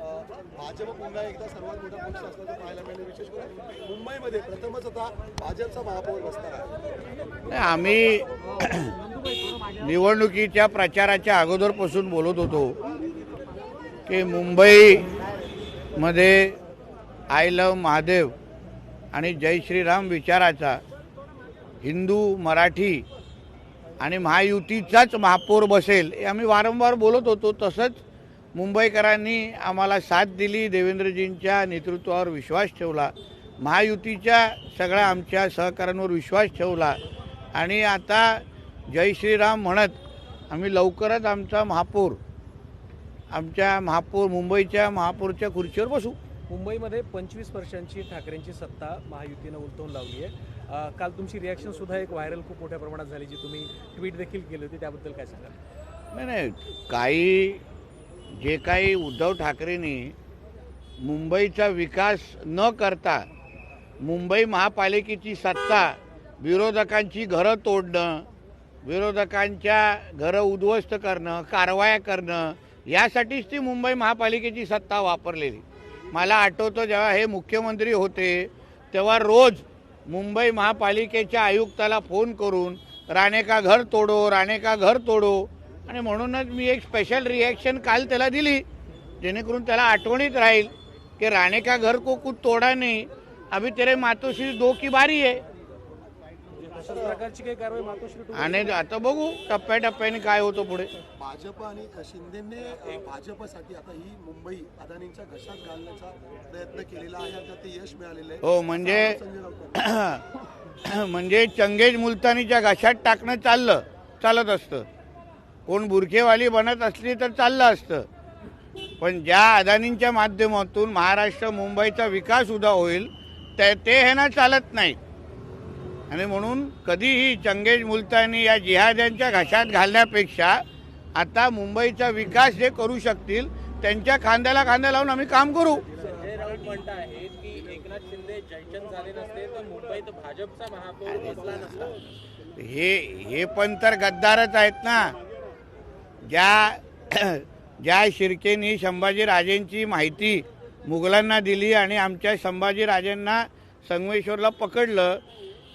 भाजप पुन्हा एकदा सर्वात मोठा पक्ष असल्याचं पाहायला मिळेल, विशेष करून मुंबईमध्ये प्रथमच आता भाजपचा महापौर बसणार आहे. आम्ही निवडणुकीच्या प्रचाराच्या अगोदरपासून बोलत होतो की मुंबईमध्ये आय लव्ह महादेव आणि जय श्रीराम विचाराचा हिंदू मराठी आणि महायुतीचाच महापौर बसेल हे आम्ही वारंवार बोलत होतो. तसंच मुंबईकरांनी आम्हाला साथ दिली, देवेंद्रजींच्या नेतृत्वावर विश्वास ठेवला, महायुतीच्या सगळ्या आमच्या सहकाऱ्यांवर विश्वास ठेवला आणि आता जय श्रीराम म्हणत आम्ही लवकरच आमचा महापौर मुंबईच्या महापौरच्या खुर्चीवर बसू. मुंबईमध्ये 25 वर्षांची ठाकरेंची सत्ता महायुतीनं उलटवून लावली आहे. काल तुमची रिॲक्शन सुद्धा एक व्हायरल खूप मोठ्या प्रमाणात झाली, जी तुम्ही ट्विट देखील केली होती, त्याबद्दल काय सांगाल? नाही, काही उद्धव ठाकरेंनी मुंबईचा विकास न करता मुंबई महापालिकेची सत्ता विरोधकांची घरं तोडणं, विरोधकांच्या घरं उद्ध्वस्त करणं, कारवाया करणं यासाठीच ती मुंबई महापालिकेची सत्ता वापरलेली. मला आठवतं जेव्हा हे मुख्यमंत्री होते तेव्हा रोज मुंबई महापालिकेच्या आयुक्ताला फोन करून राणे का घर तोडो, राणे का घर तोडो, आणि म्हणूनच मी एक स्पेशल रिॲक्शन काल त्याला दिली जेणेकरून त्याला आठवणीत राहील की राणे का घर को कुछ तोडा नाही, अभी तेरे मातोश्री दो की बारी आहे. प्रकारची काही कारवाई मातोश्री आणि आता बघू टप्प्याटप्प्याने काय होतं पुढे. भाजप आणि शिंदेने भाजपसाठी आता ही मुंबई अदानींच्या घशात घालण्याचा प्रयत्न केलेला आहे आणि ते यश मिळालेलं आहे. हो, म्हणजे चंगेज मुलतानीच्या घशात टाकणं चालत असतं. कोण बुरखेवाली बनत असली तर चाललं असतं, पण ज्या अदानींच्या माध्यमातून महाराष्ट्र मुंबईचा विकास उदा होईल ते हे ना चालत नाही. आणि म्हणून कधीही चंगेज मुलतानी या जिहाद्यांच्या घशात घालण्यापेक्षा आता मुंबईचा विकास जे करू शकतील त्यांच्या खांद्याला खांदा लावून आम्ही काम करू. संजय राऊत म्हणत आहेत की एकनाथ शिंदे जयचंद झाले नसते तर मुंबईत भाजपचा महापौर बसला नसता. हे पण तर गद्दारच आहेत ना. ज्या शिर्केनी संभाजीराजेंची माहिती मुघलांना दिली आणि आमच्या संभाजीराजेंना संगमेश्वरला पकडलं,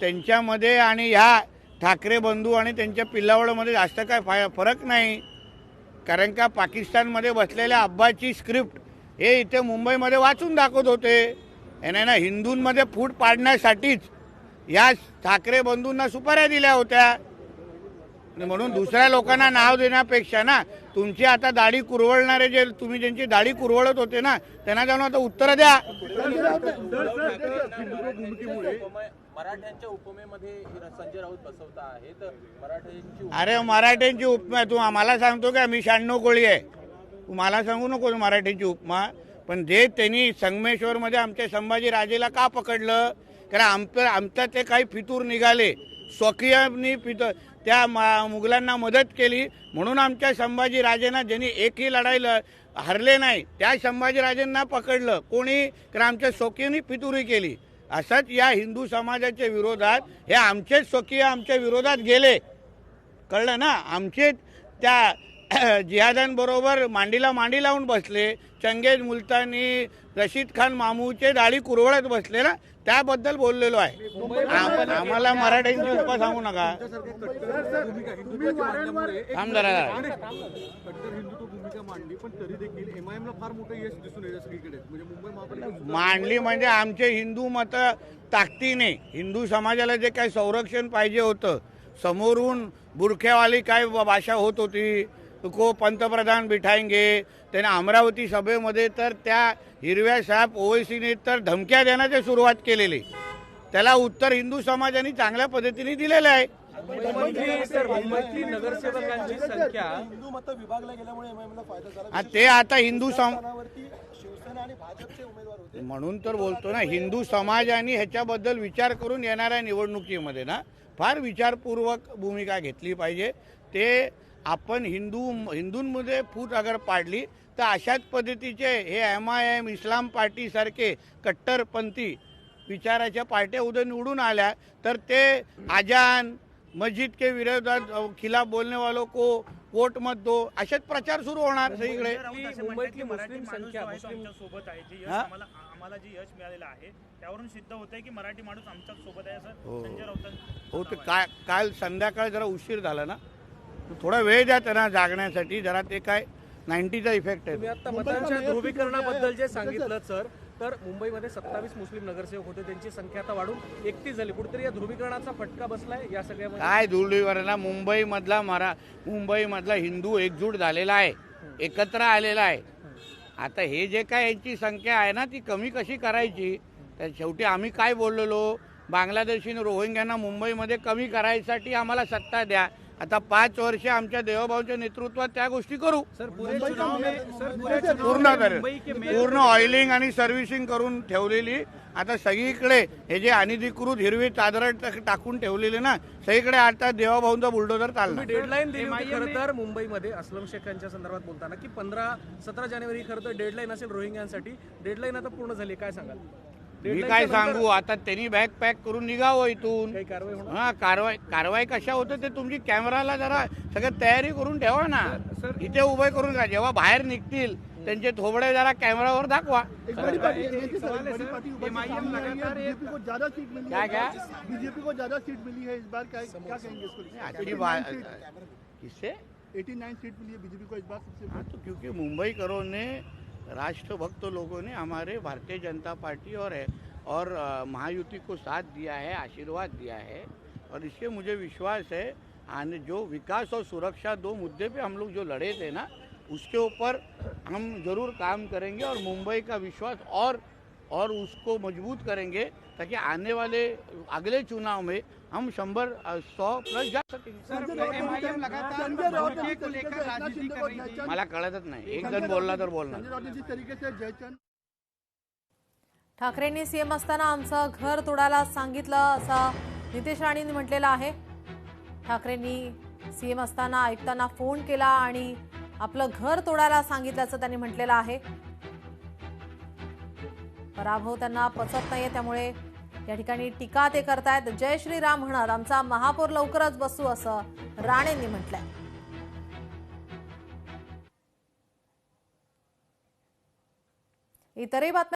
त्यांच्यामध्ये आणि ह्या ठाकरे बंधू आणि त्यांच्या पिल्लावळमध्ये जास्त काय फरक नाही. कारण का पाकिस्तानमध्ये बसलेल्या अब्बाची स्क्रिप्ट हे इथे मुंबईमध्ये वाचून दाखवत होते. याने ना हिंदूंमध्ये फूट पाडण्यासाठीच या ठाकरे बंधूंना सुपाऱ्या दिल्या होत्या. म्हणून दुसऱ्या लोकांना नाव देण्यापेक्षा ना तुमची आता दाढी कुरवळणारे जे तुम्ही ज्यांची दाढी कुरवळत होते ना त्यांना जाऊन आता उत्तर द्या. मराठ्यांच्या उपमेमध्ये संजय राऊत बसवता आहेत. मराठ्यांची उपमा तू आम्हाला सांगतो का? मी 96 कोळी आहे, तू मला सांगू नको मराठ्यांची उपमा. पण जे त्यांनी संगमेश्वरमध्ये आमच्या संभाजीराजेला का पकडलं? कारण आमच्या ते काही फितूर निघाले, स्वकीयांनी त्या मुघलांना मदत केली म्हणून आमच्या संभाजीराजेंना ज्यांनी एकही लढाईला हरले नाही त्या संभाजीराजेंना पकडलं कोणी? कारण आमच्या स्वकीयांनी फितुरी केली. असंच या हिंदू समाजाच्या विरोधात हे आमचेच स्वकीय आमच्या विरोधात गेले, कळलं ना. आमचे त्या जिहाद्यांबरोबर मांडीला मांडी लावून बसले. चंगेज मुलतानी, रशीद खान मामूचे दाढी कुरवळत बसले ना, त्याबद्दल बोललेलो आहे. आम्हाला मराठ्यांची उपमा सांगू नका. थांब जरा. मांडली म्हणजे आमचे हिंदू मत ताकदीने हिंदू समाजाला जे काही संरक्षण पाहिजे होतं, समोरून बुरख्यावाली काय भाषा होत होती, को पंतप्रधान बिठाएंगे, त्याने अमरावती सभेमध्ये तर त्या हिरव्या साहेब ओवैसीने तर धमक्या देण्याची सुरुवात केलेली. त्याला उत्तर हिंदू समाजाने चांगल्या पद्धतीने दिलेलं आहे. नगरसेवकांची संख्या हिंदू मत विभागला गेल्यामुळे एमआयएमला फायदा झाला. ते आता हिंदू शिवसेना आणि भाजपचे उमेदवार होते म्हणून तर बोलतो ना, हिंदू समाजाने ह्याच्याबद्दल विचार करून येणाऱ्या निवडणुकीमध्ये ना फार विचारपूर्वक भूमिका घेतली पाहिजे. ते आपण हिंदूंमध्ये फूट अगर पाडली तर अशाच पद्धतीचे हे एमआयएम, इस्लाम पार्टी सारखे कट्टरपंथी विचाराच्या पार्ट्या उद्या निवडून आल्या तर ते अजान, मस्जिद के विरोधात खिलाफ बोलने वालों को वोट मत दो, असेच प्रचार सुरू होणार सगळीकडे. मुंबईतली मुस्लिम संख्या मुस्लिम सोबत आहे जे यश हा? आम्हाला जे यश मिळालेलं आहे त्यावरून सिद्ध होतंय की मराठी माणूस आमच्या सोबत आहे असं हो. संजय राऊत. हो, ते काल संध्याकाळ जरा उशीर झाला ना, थोडा वेळ द्या त्यांना जागण्यासाठी. जरा ते काय 90चा इफेक्ट तुम्ही आहे. आता मतांच्या ध्रुवीकरणाबद्दल जे सांगितलं सर, तर मुंबईमध्ये 27 मुस्लिम नगरसेवक होते, त्यांची संख्या आता वाढून 31 झाली. कुठेतरी या ध्रुवीकरणाचा फटका बसलाय या सगळ्यामध्ये. काय दुर्दैवाना मुंबईमधला हिंदू एकजूट झालेला आहे, एकत्र आलेला आहे. आता हे जे काय यांची संख्या आहे ना, ती कमी कशी करायची. तर शेवटी आम्ही काय बोललेलो, बांगलादेशी रोहिंग्यांना मुंबईमध्ये कमी करायसाठी आम्हाला सत्ता द्या. आता 5 वर्ष आमच्या देवभाऊच्या नेतृत्वात त्या गोष्टी करू. सर पूर्ण ऑइलिंग आणि सर्व्हिसिंग करून ठेवलेली. आता सगळीकडे हे जे अनधिकृत हिरवी चादर टाकून ठेवलेली ना, सगळीकडे आता देवाभाऊंचा बुलडोजर चालणार. डेडलाईन दिली होती खरं तर मुंबईमध्ये अस्लम शेख यांच्या संदर्भात बोलताना की 15-17 जानेवारी खरं तर डेडलाईन असेल रोहिंग्यांसाठी. डेडलाईन आता पूर्ण झाली, काय सांगाल? मी काय सांगू, आता त्यांनी बॅग पॅक करून निघावं इथून. काही कारवाई होणार? हा, कारवाई कशा होतं ते तुमची कॅमेराला जरा सगळं तयारी करून ठेवा ना. इथे उभे करून का, जेव्हा बाहेर निघतील त्यांचे थोबडे जरा कॅमेरावर दाखवा. एक बड़ी पार्टी बीजेपी को ज्यादा सीट मिली क्या क्या? बीजेपी को ज्यादा सीट मिली है इस बार, क्या कहेंगे इसको? अच्छी बात. किससे? 89 सीट मिली है बीजेपी को इस बार सबसे. हाँ, तो क्योंकि मुंबईकरों ने, राष्ट्रभक्त लोगों ने हमारे भारतीय जनता पार्टी और महायुति को साथ दिया है, आशीर्वाद दिया है. और इससे मुझे विश्वास है, आने जो विकास और सुरक्षा 2 मुद्दे पे हम लोग जो लड़े थे ना, उसके ऊपर हम जरूर काम करेंगे और मुंबई का विश्वास और उसको मजबूत करेंगे, ताकि आने वाले अगले चुनाव में हम 100+ जा सकेंगे. मला कळतच नाही, एक जण बोलला तर बोलणार. जिस तरीके से जयचंद ठाकरेंनी सीएम असताना आमचं घर तोडायला सांगितलं असं नितेश राणेंनी म्हटलेलं आहे. ठाकरेंनी सीएम असताना आयुक्तांना फोन केला आणि आपलं घर तोडायला सांगितल्याचं त्यांनी म्हटलेलं आहे. पराभव त्यांना पचत नाहीये, त्यामुळे या ठिकाणी टीका ते करतायत. जय श्रीराम म्हणत आमचा महापौर लवकरच बसू असं राणेंनी म्हटलंय. इतरही बातम्या